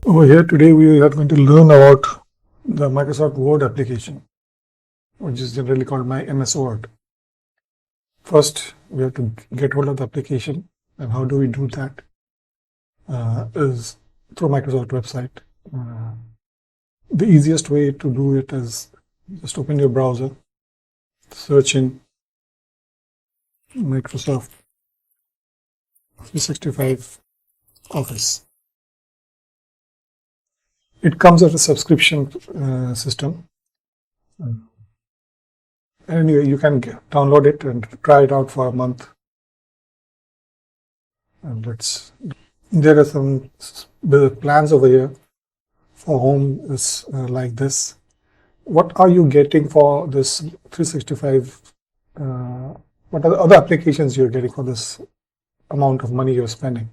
Over here today we are going to learn about the Microsoft Word application, which is generally called my MS Word. First, we have to get hold of the application, and how do we do that? Is through Microsoft website. The easiest way to do it is just open your browser, search in Microsoft 365 Office. It comes as a subscription system. Anyway, you can download it and try it out for a month. And there are some plans over here. For home is like this. What are you getting for this 365? What are the other applications you're getting for this amount of money you're spending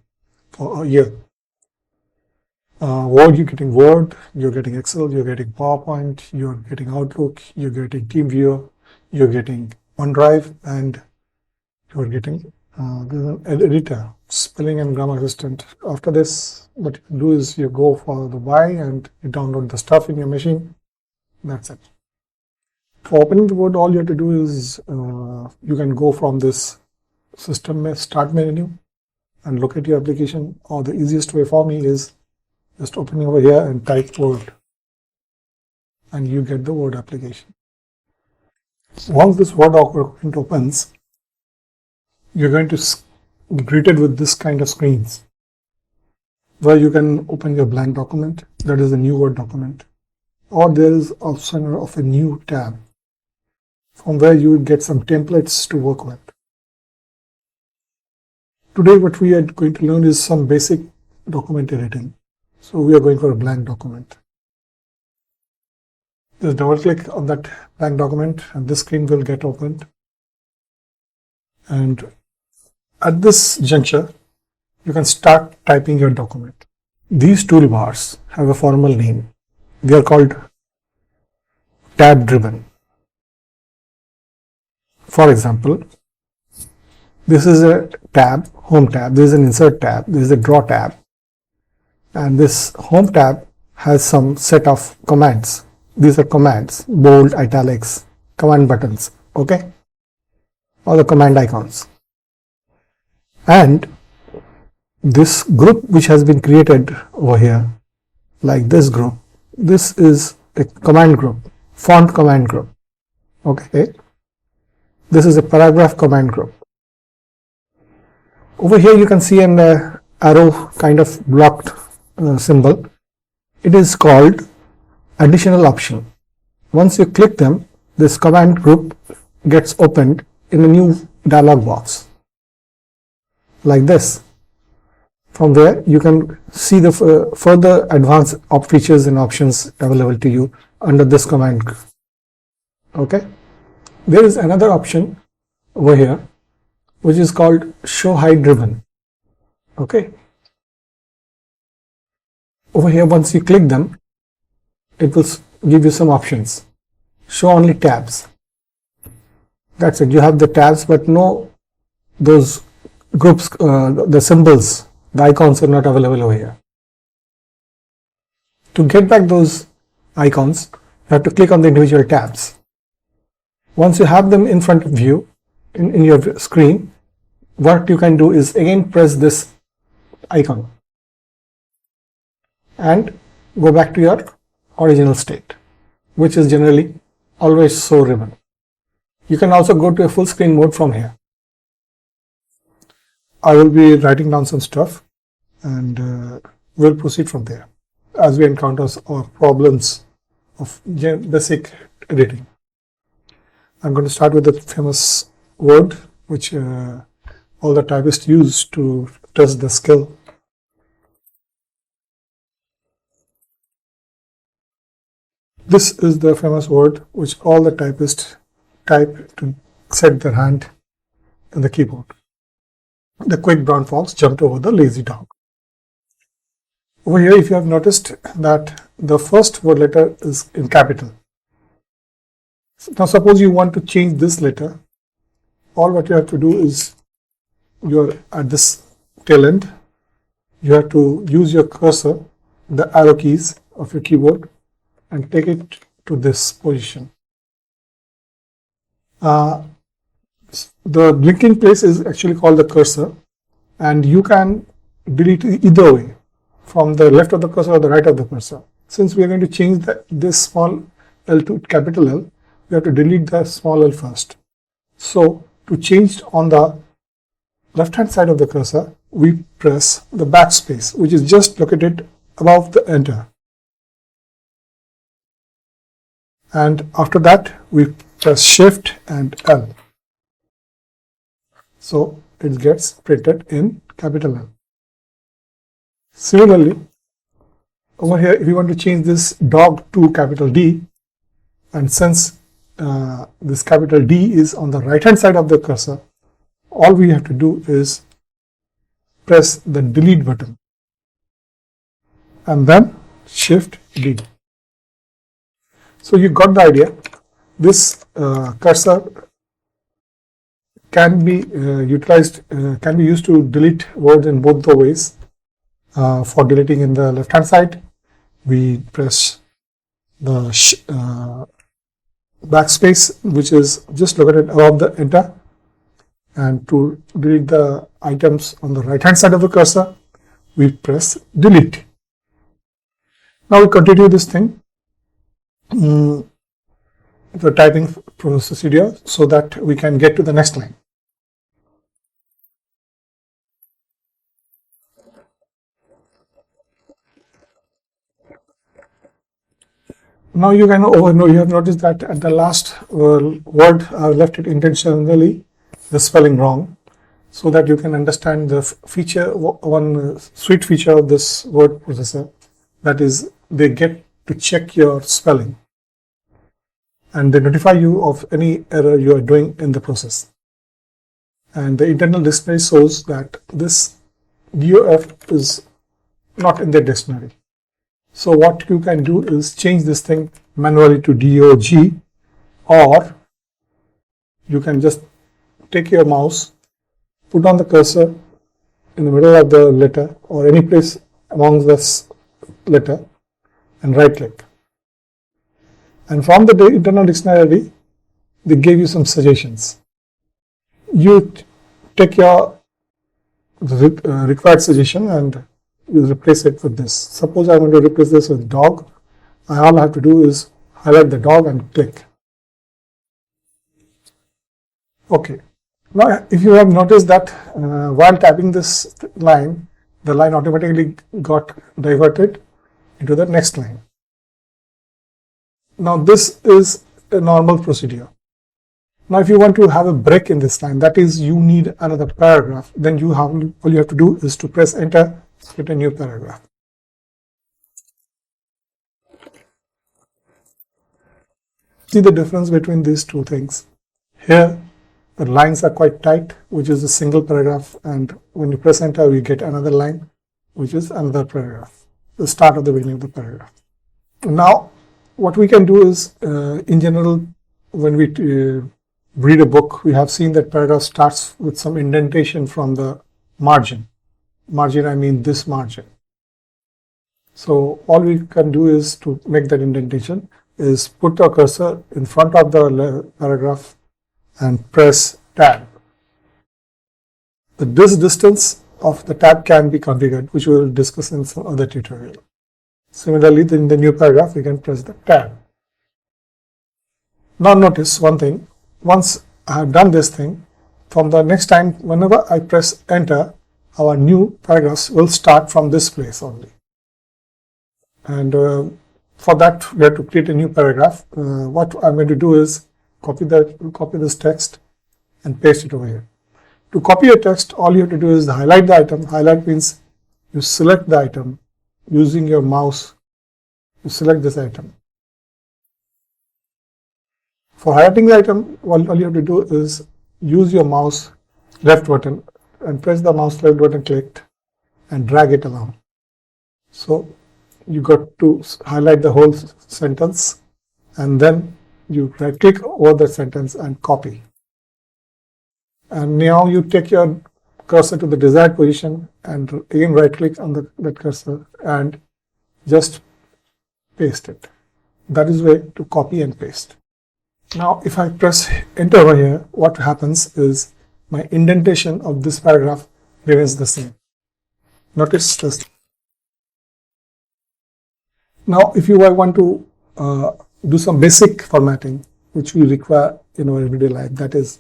for a year? Word, you're getting Word, you're getting Excel, you're getting PowerPoint, you're getting Outlook, you're getting TeamViewer, you're getting OneDrive, and you're getting an editor, spelling and grammar assistant. After this, what you do is you go for the buy and you download the stuff in your machine. That's it. For opening the Word, all you have to do is you can go from this system start menu and look at your application, or the easiest way for me is just opening over here and type Word, and you get the Word application. Once this Word document opens, you're going to be greeted with this kind of screens where you can open your blank document, that is a new Word document, or there is option of a new tab from where you will get some templates to work with. Today what we are going to learn is some basic document editing. So we are going for a blank document. Just double click on that blank document and this screen will get opened. And at this juncture, you can start typing your document. These toolbars have a formal name. They are called tab driven. For example, this is a tab, home tab, there is an insert tab, there is a draw tab. And this home tab has some set of commands. These are commands, bold, italics, command buttons, okay? Or the command icons. And this group which has been created over here, like this group, this is a command group, font command group, okay? This is a paragraph command group. Over here you can see an arrow kind of blocked symbol. It is called additional option. Once you click them, this command group gets opened in a new dialog box like this, from where you can see the further advanced features and options available to you under this command group. Okay, there is another option over here which is called show hide driven. Okay, over here once you click them, it will give you some options. Show only tabs. That's it. You have the tabs, but no, those groups, the symbols, the icons are not available over here. To get back those icons, you have to click on the individual tabs. Once you have them in front of you, in your screen, what you can do is again press this icon and go back to your original state, which is generally always show ribbon. You can also go to a full screen mode from here. I will be writing down some stuff and we'll proceed from there as we encounter our problems of basic editing. I'm going to start with the famous word which all the typists use to test the skill. This is the famous word which all the typists type to set their hand in the keyboard. The quick brown fox jumped over the lazy dog. Over here, if you have noticed that the first word letter is in capital. Now suppose you want to change this letter, all what you have to do is you're at this tail end, you have to use your cursor the arrow keys of your keyboard and take it to this position. The blinking place is actually called the cursor, and you can delete it either way, from the left of the cursor or the right of the cursor. Since we are going to change this small l to capital L, we have to delete the small l first. So to change on the left hand side of the cursor, we press the backspace, which is just located above the enter. And after that, we press shift and L. So it gets printed in capital L. Similarly, over here, if you want to change this dog to capital D, and since this capital D is on the right hand side of the cursor, all we have to do is press the delete button and then shift D. So you got the idea. This cursor can be can be used to delete words in both the ways. For deleting in the left hand side, we press the backspace, which is just located above the enter, and to delete the items on the right hand side of the cursor, we press delete. Now we continue this thing, the typing procedure, so that we can get to the next line. Now you have noticed that at the last word I left it intentionally the spelling wrong, so that you can understand the feature, one sweet feature of this word processor, that is they get to check your spelling and they notify you of any error you are doing in the process. And the internal dictionary shows that this DOF is not in the dictionary. So what you can do is change this thing manually to DOG, or you can just take your mouse, put on the cursor in the middle of the letter or any place among this letter and right click. And from the internal dictionary, they gave you some suggestions. You take your required suggestion and you replace it with this. Suppose I want to replace this with dog. All I have to do is highlight the dog and click. Okay. Now, if you have noticed that while tapping this line, the line automatically got diverted into the next line. Now, this is a normal procedure. Now, if you want to have a break in this line, that is, you need another paragraph, then all you have to do is to press enter, get a new paragraph. See the difference between these two things. Here, the lines are quite tight, which is a single paragraph, and when you press enter, you get another line, which is another paragraph, the start of the beginning of the paragraph. Now, what we can do is, in general, when we read a book, we have seen that paragraph starts with some indentation from the margin. Margin, I mean this margin. So all we can do is to make that indentation is put our cursor in front of the paragraph and press tab. This distance of the tab can be configured, which we will discuss in some other tutorial. Similarly, in the new paragraph, we can press the tab. Now notice one thing. Once I have done this thing, from the next time, whenever I press enter, our new paragraphs will start from this place only. And for that, we have to create a new paragraph. What I'm going to do is copy this text and paste it over here. To copy a text, all you have to do is highlight the item. Highlight means you select the item using your mouse. You select this item. For highlighting the item, all you have to do is use your mouse left button and press the mouse left button clicked and drag it along. So you got to highlight the whole sentence and then you right click over the sentence and copy. And now you take your cursor to the desired position and again right click on that cursor and just paste it. That is way to copy and paste. Now if I press enter over here, what happens is my indentation of this paragraph remains the same. Notice this. Now if you want to do some basic formatting which we require in our everyday life, that is,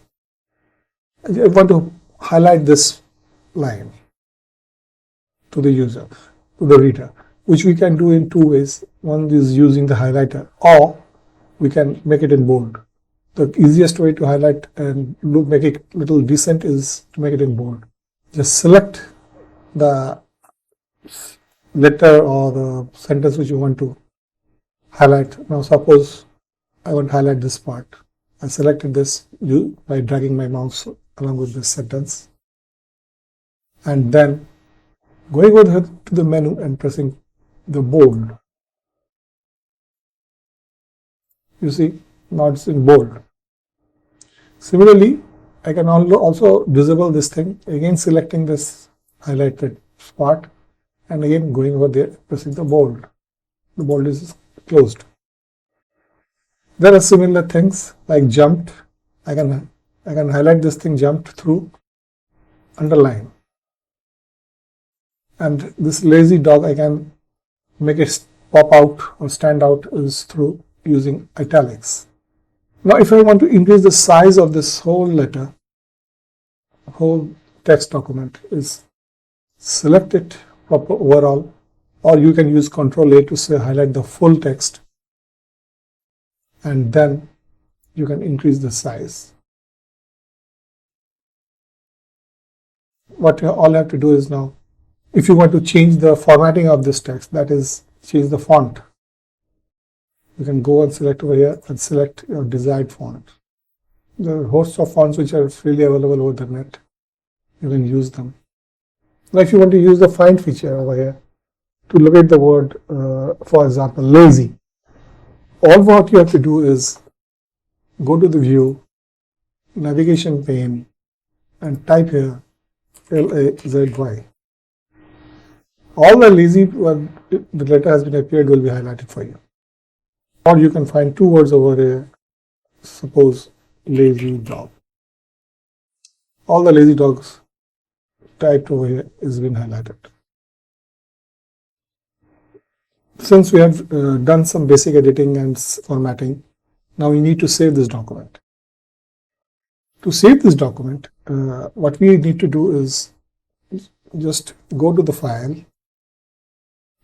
I want to highlight this line to the user, to the reader, which we can do in two ways. One is using the highlighter, or we can make it in bold. The easiest way to highlight and make it little decent is to make it in bold. Just select the letter or the sentence which you want to highlight. Now suppose I want to highlight this part. I selected this by dragging my mouse along with this sentence, and then going over to the menu and pressing the bold. You see, now it's in bold. Similarly, I can also disable this thing, again selecting this highlighted part and again going over there, pressing the bold. The bold is closed. There are similar things like jumped. I can highlight this thing jumped through underline. And this lazy dog, I can make it pop out or stand out is through using italics. Now if I want to increase the size of this whole letter, whole text document, is select it proper overall, or you can use Ctrl+A to say highlight the full text, and then you can increase the size. What you all have to do is, now if you want to change the formatting of this text, that is, change the font, you can go and select over here and select your desired font. There are hosts of fonts which are freely available over the net. You can use them. Now if you want to use the find feature over here to locate the word, for example, lazy, all what you have to do is go to the view, navigation pane, and type here LAZY. All the lazy when the letter has been appeared will be highlighted for you. Or you can find two words over here, suppose lazy dog. All the lazy dogs typed over here is been highlighted. Since we have done some basic editing and formatting, now we need to save this document. To save this document, what we need to do is just go to the file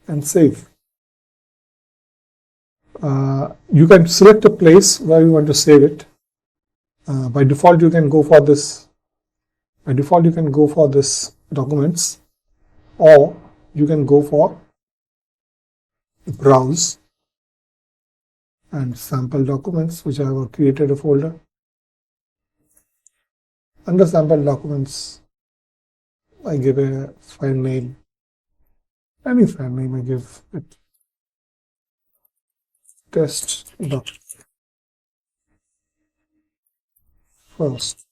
and save. You can select a place where you want to save it. By default, you can go for this. By default, you can go for this documents, or you can go for browse and sample documents, which I have created a folder. Under sample documents, I give a file name, any file name. I give it test doc first.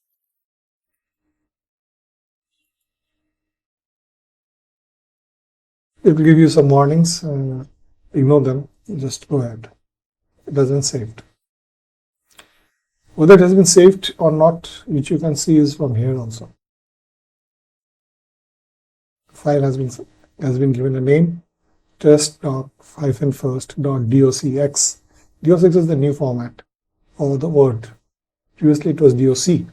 It will give you some warnings. Ignore them. Just go ahead. It hasn't saved. Whether it has been saved or not, which you can see, is from here also. File has been given a name, test.-first.docx. docx is the new format of the word. Previously it was doc.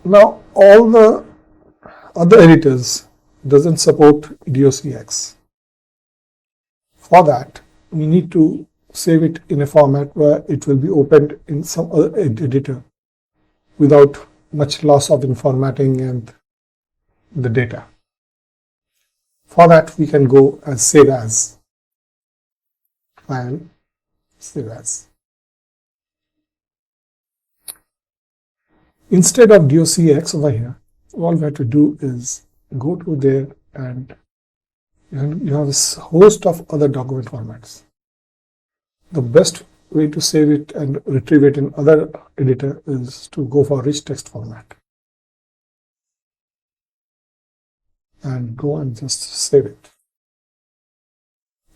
Now all the other editors doesn't support docx. For that, we need to save it in a format where it will be opened in some other editor without much loss of formatting and the data. For that, we can go as save as, file, save as. Instead of docx over here, all we have to do is go to there, and you have a host of other document formats. The best way to save it and retrieve it in other editor is to go for rich text format and go and just save it.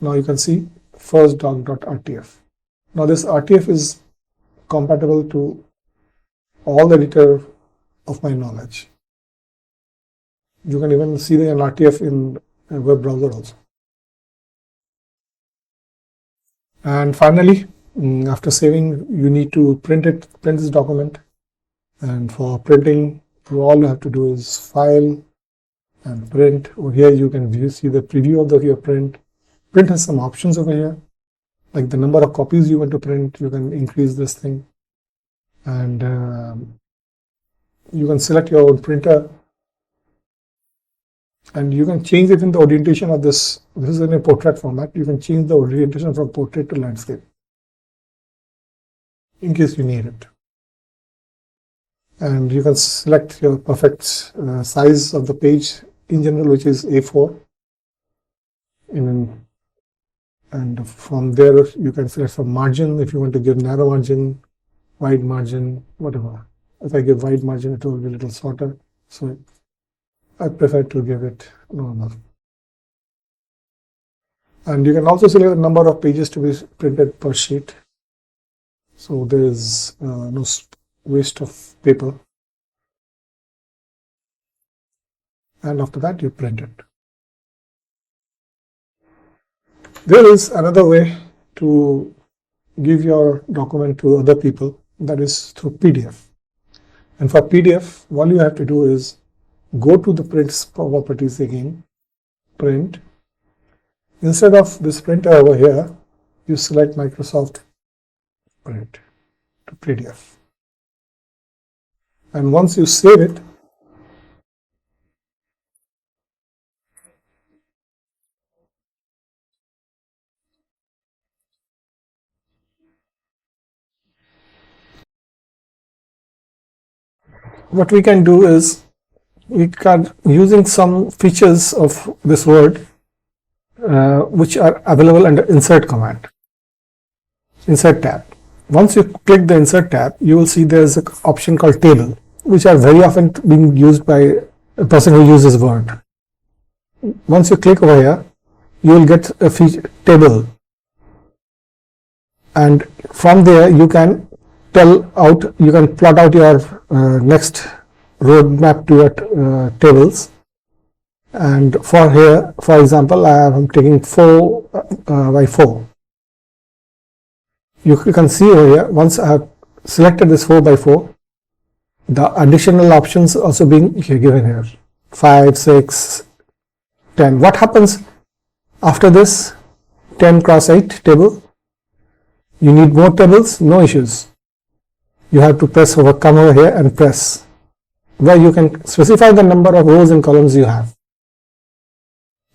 Now you can see first doc.rtf. Now this RTF is compatible to all the editor of my knowledge. You can even see the RTF in a web browser also. And finally, after saving, you need to print this document. And for printing, all you have to do is file and print. Over here you can see the preview of your print. Print has some options over here, like the number of copies you want to print. You can increase this thing, and you can select your own printer, and you can change it in the orientation of this. This is in a portrait format. You can change the orientation from portrait to landscape in case you need it. And you can select your perfect size of the page in general, which is A4. And from there you can select some margin if you want to give narrow margin, wide margin, whatever. If I give wide margin, it will be a little shorter. So I prefer to give it normal. And you can also select the number of pages to be printed per sheet. So there is no waste of paper. And after that, you print it. There is another way to give your document to other people, that is through PDF. And for PDF, all you have to do is go to the print properties again, print. Instead of this printer over here, you select Microsoft Print to PDF. And once you save it, what we can do is, we can, using some features of this Word, which are available under Insert command, Insert tab. Once you click the Insert tab, you will see there is an option called Table, which are very often being used by a person who uses Word. Once you click over here, you will get a table, and from there you can you can plot out your next roadmap to your tables. And for here, for example, I am taking 4 by 4. You can see over here, once I have selected this 4 by 4, the additional options also being given here, 5, 6, 10. What happens after this 10 cross 8 table? You need more tables? No issues. You have to come over here and press, where you can specify the number of rows and columns you have.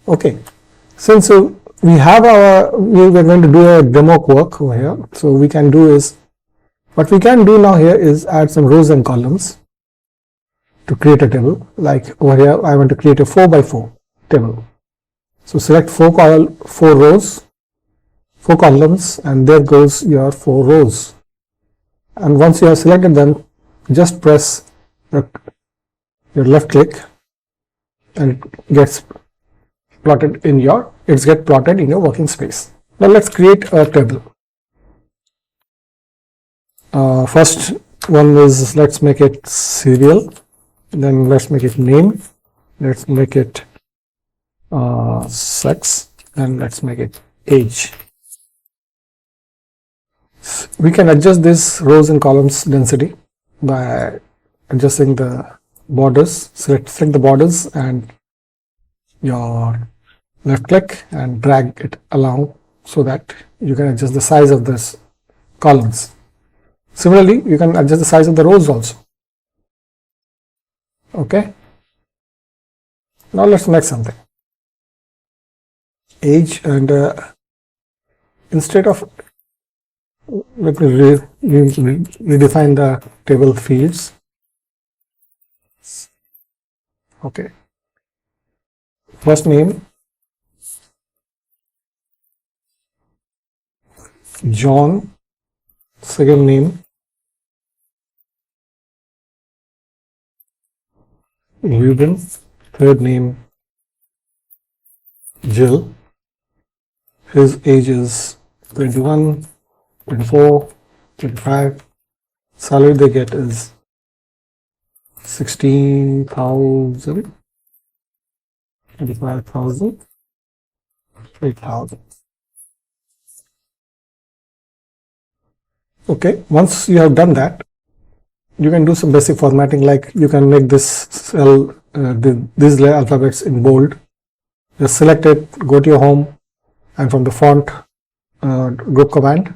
Okay, since we are going to do a demo work over here, so we can do is, what we can do now here is add some rows and columns to create a table. Like over here, I want to create a 4 by 4 table. So select 4 rows, 4 columns, and there goes your 4 rows. And once you have selected them, just press your left click, and it gets plotted in your working space. Now let's create a table. First one is, let's make it serial, then let's make it name, let's make it sex, and let's make it age. We can adjust this rows and columns density by adjusting the borders. Select the borders and your left click and drag it along so that you can adjust the size of this columns. Similarly, you can adjust the size of the rows also. Okay. Now let's make something. Age, and instead of, let me redefine the table fields. Okay. First name John, second name Ruben, third name Jill, His age is 21, 24, 25. Salary they get is 16,000, 25,000, 8,000. Okay, once you have done that, you can do some basic formatting, like you can make this cell, these alphabets in bold. Just select it, go to your home, and from the font group command,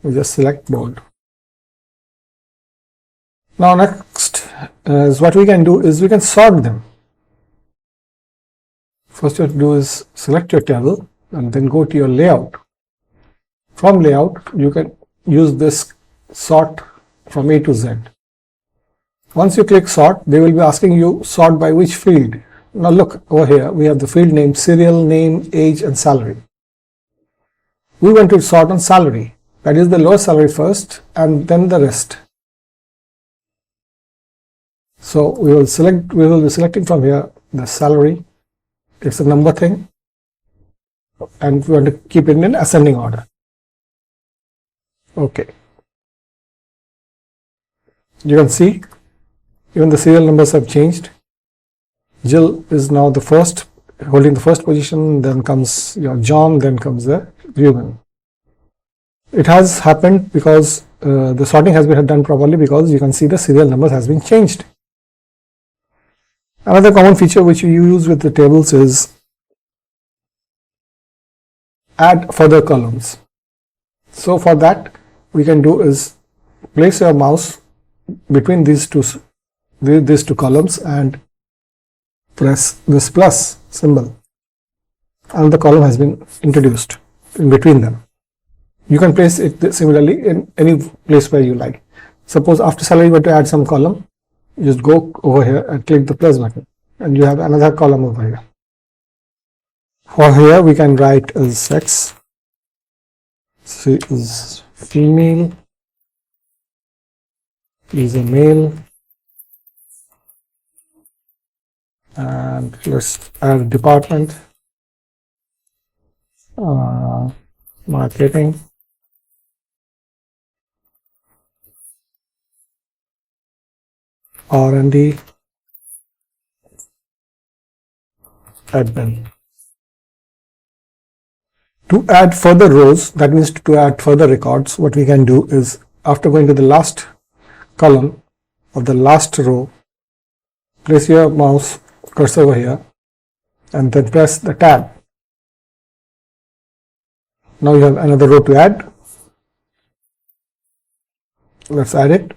you just select bold. Now next is what we can do is we can sort them. First you have to do is select your table and then go to your layout. From layout, you can use this sort from A to Z. Once you click sort, they will be asking you sort by which field. Now look over here, we have the field name, serial name, age and salary. We want to sort on salary, that is the lowest salary first and then the rest. So we will be selecting from here the salary. It's a number thing and we want to keep it in ascending order. Okay. You can see even the serial numbers have changed. Jill is now the first, holding the first position, then comes your John, then comes the Reuben. It has happened because the sorting has been done properly, because you can see the serial numbers has been changed. Another common feature which you use with the tables is add further columns. So for that, we can do is place your mouse between these two columns and press this plus symbol. Another column has been introduced in between them. You can place it similarly in any place where you like. Suppose after salary you want to add some column, you just go over here and click the plus button and you have another column over here. For here we can write as sex, C is female, is a male, and let's add department, marketing, R&D, admin. To add further rows, that means to add further records, what we can do is after going to the last column of the last row, place your mouse cursor over here and then press the tab. Now you have another row to add. Let's add it.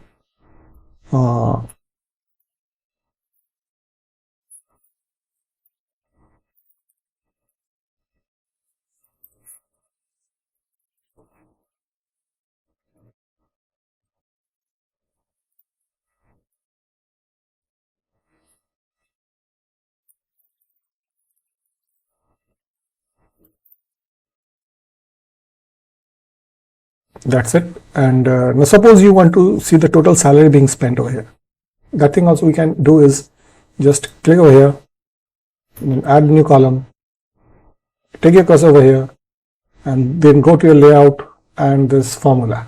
That's it. And now suppose you want to see the total salary being spent over here. That thing also we can do is just click over here and add a new column, take your cursor over here and then go to your layout and this formula.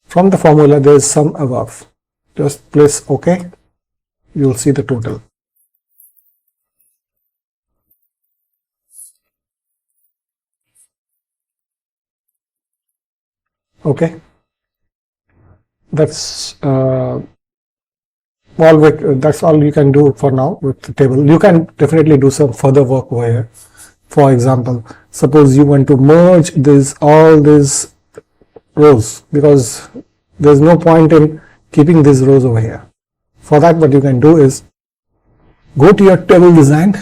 From the formula there is sum above. Just press OK. You will see the total. Okay, that's all you can do for now with the table. You can definitely do some further work over here. For example, suppose you want to merge all these rows, because there's no point in keeping these rows over here. For that, what you can do is go to your table design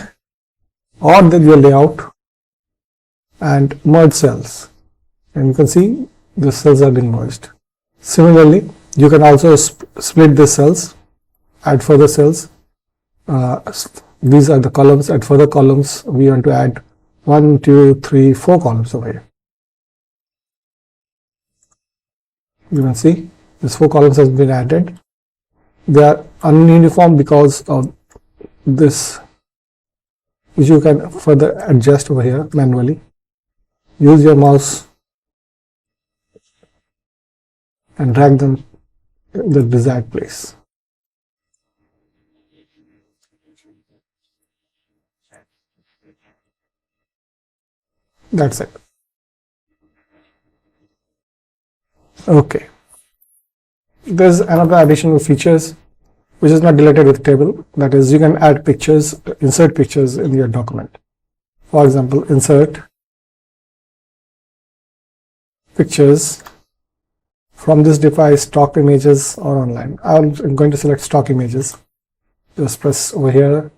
or your layout and merge cells, and you can see the cells have been merged. Similarly, you can also split the cells, add further cells. These are the columns. Add further columns. We want to add 1, 2, 3, 4 columns over here. You can see these 4 columns have been added. They are ununiform because of this, which you can further adjust over here manually. use your mouse and drag them in the desired place. That's it. Okay. There's another additional features which is not related with table. That is, you can add pictures, insert pictures in your document. For example, insert pictures from this device, stock images or online. I'm going to select stock images. Just press over here,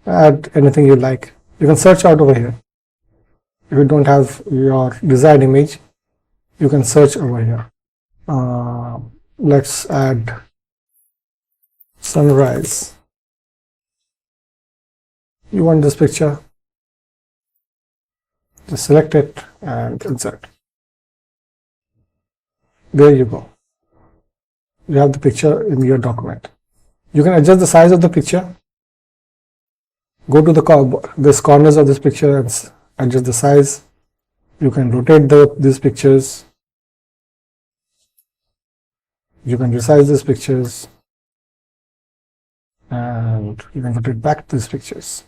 add anything you like. You can search out over here. If you don't have your desired image, you can search over here. Let's add sunrise. You want this picture, just select it and insert. There you go. You have the picture in your document. You can adjust the size of the picture. Go to this corners of this picture and adjust the size. You can rotate these pictures. You can resize these pictures. And you can rotate back these pictures.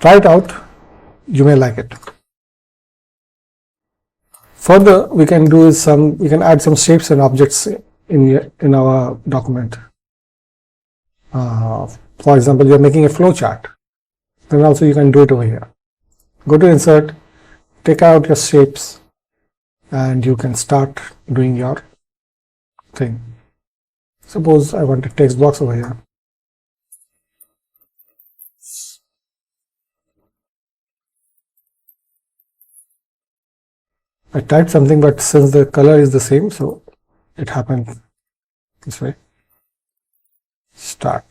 Try it out. You may like it. Further, we can add some shapes and objects in our document. For example, you're making a flow chart. Then also you can do it over here. Go to insert, take out your shapes, and you can start doing your thing. Suppose I want a text box over here. I typed something, but since the color is the same, so it happened this way. Start.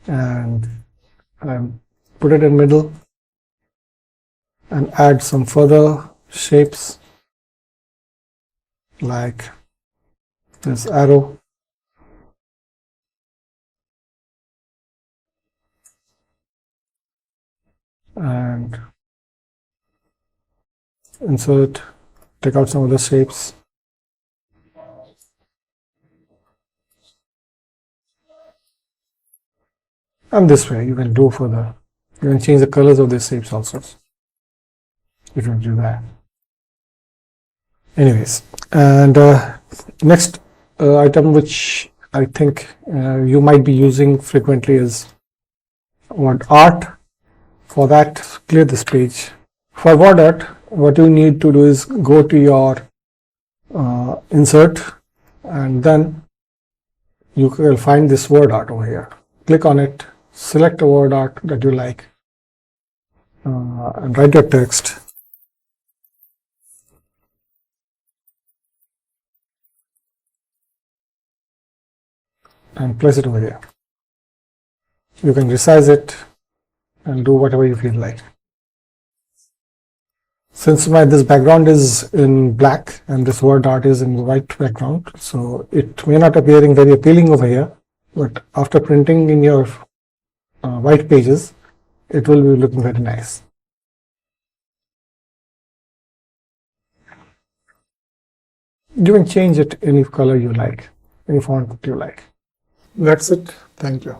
And put it in middle and add some further shapes like this arrow. And insert, take out some of the shapes. And this way you can do further. You can change the colors of these shapes also, if you do that. Anyways, and next item which I think you might be using frequently is art. For that, clear this page. For word art, what you need to do is go to your insert, and then you will find this word art over here. Click on it, select a word art that you like, and write your text. And place it over here. You can resize it and do whatever you feel like. Since this background is in black and this word art is in white background, so it may not appearing very appealing over here, but after printing in your white pages, it will be looking very nice. You can change it any color you like, any font you like. That's it. Thank you.